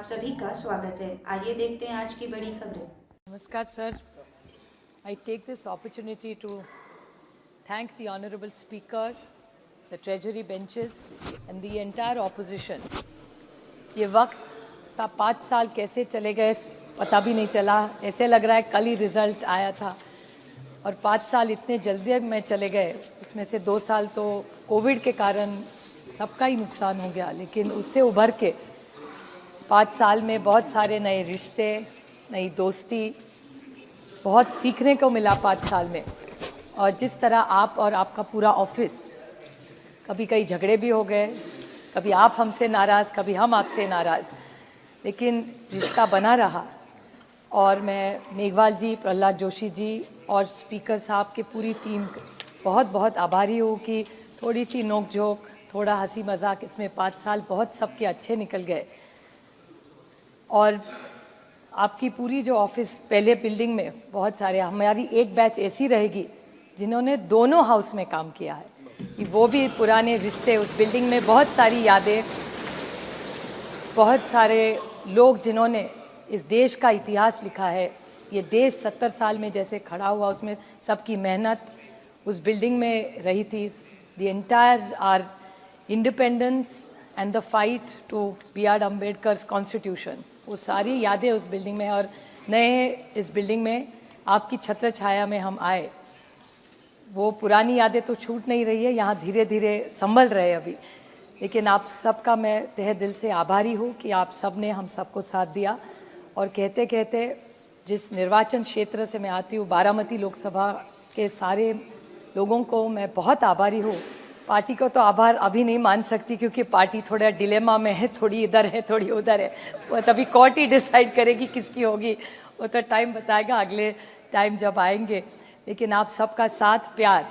आप सभी का स्वागत है। आइए देखते हैं आज की बड़ी खबरें। Namaskar, sir. I take this opportunity to thank the Honorable Speaker, the Treasury benches and the entire opposition. ये वक्त 5 साल कैसे चले गए पता भी नहीं चला। ऐसे लग रहा है कल ही रिज़ल्ट आया था और 5 साल इतने जल्दी में चले गए। उसमें से 2 साल तो कोविड के कारण सबका ही नुकसान हो गया, लेकिन उससे उभर के 5 साल में बहुत सारे नए रिश्ते, नई दोस्ती, बहुत सीखने को मिला 5 साल में। और जिस तरह आप और आपका पूरा ऑफिस, कभी कई झगड़े भी हो गए, कभी आप हमसे नाराज़, कभी हम आपसे नाराज़, लेकिन रिश्ता बना रहा। और मैं मेघवाल जी, प्रहलाद जोशी जी और स्पीकर साहब के पूरी टीम बहुत बहुत आभारी हूँ कि थोड़ी सी नोक झोंक, थोड़ा हंसी मजाक, इसमें 5 साल बहुत सबके अच्छे निकल गए। और आपकी पूरी जो ऑफिस, पहले बिल्डिंग में बहुत सारे, हमारी एक बैच ऐसी रहेगी जिन्होंने दोनों हाउस में काम किया है, कि वो भी पुराने रिश्ते, उस बिल्डिंग में बहुत सारी यादें, बहुत सारे लोग जिन्होंने इस देश का इतिहास लिखा है। ये देश 70 साल में जैसे खड़ा हुआ, उसमें सबकी मेहनत उस बिल्डिंग में रही थी। The entire our independence and the fight to B.R. Ambedkar's constitution, वो सारी यादें उस बिल्डिंग में। और नए इस बिल्डिंग में आपकी छत्र छाया में हम आए, वो पुरानी यादें तो छूट नहीं रही है, यहाँ धीरे धीरे संभल रहे अभी। लेकिन आप सबका मैं तहे दिल से आभारी हूँ कि आप सब ने हम सबको साथ दिया। और कहते कहते जिस निर्वाचन क्षेत्र से मैं आती हूँ, बारामती लोकसभा के सारे लोगों को मैं बहुत आभारी हूँ। पार्टी को तो आभार अभी नहीं मान सकती, क्योंकि पार्टी थोड़ा डिलेमा में है, थोड़ी इधर है, थोड़ी उधर है। वो तभी कोर्ट ही डिसाइड करेगी किसकी होगी, वो तो टाइम बताएगा अगले टाइम जब आएंगे। लेकिन आप सबका साथ, प्यार,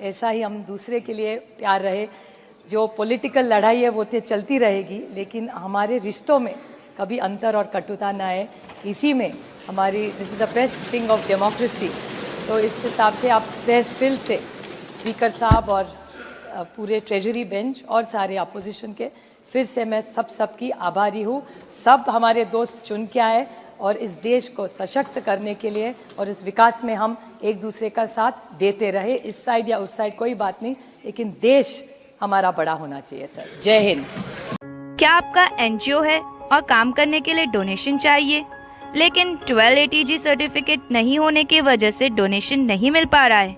ऐसा ही हम दूसरे के लिए प्यार रहे। जो पॉलिटिकल लड़ाई है वो तो चलती रहेगी, लेकिन हमारे रिश्तों में कभी अंतर और कटुता ना आए, इसी में हमारी, this is the best thing of democracy. तो इस हिसाब से आप फिर से स्पीकर साहब और पूरे ट्रेजरी बेंच और सारे अपोजिशन के, फिर से मैं सबकी आभारी हूँ। सब हमारे दोस्त चुन के आए और इस देश को सशक्त करने के लिए और इस विकास में हम एक दूसरे का साथ देते रहे। इस साइड या उस साइड कोई बात नहीं, लेकिन देश हमारा बड़ा होना चाहिए। सर, जय हिंद। क्या आपका NGO है और काम करने के लिए डोनेशन चाहिए, लेकिन 1280G सर्टिफिकेट नहीं होने की वजह से डोनेशन नहीं मिल पा रहा है?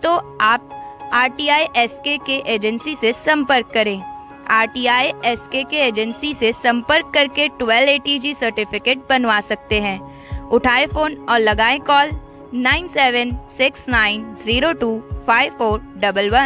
तो आप RTI SK एजेंसी से संपर्क करें। RTI SK एजेंसी से संपर्क करके 1280G सर्टिफिकेट बनवा सकते हैं। उठाए फ़ोन और लगाएं कॉल 9769025411।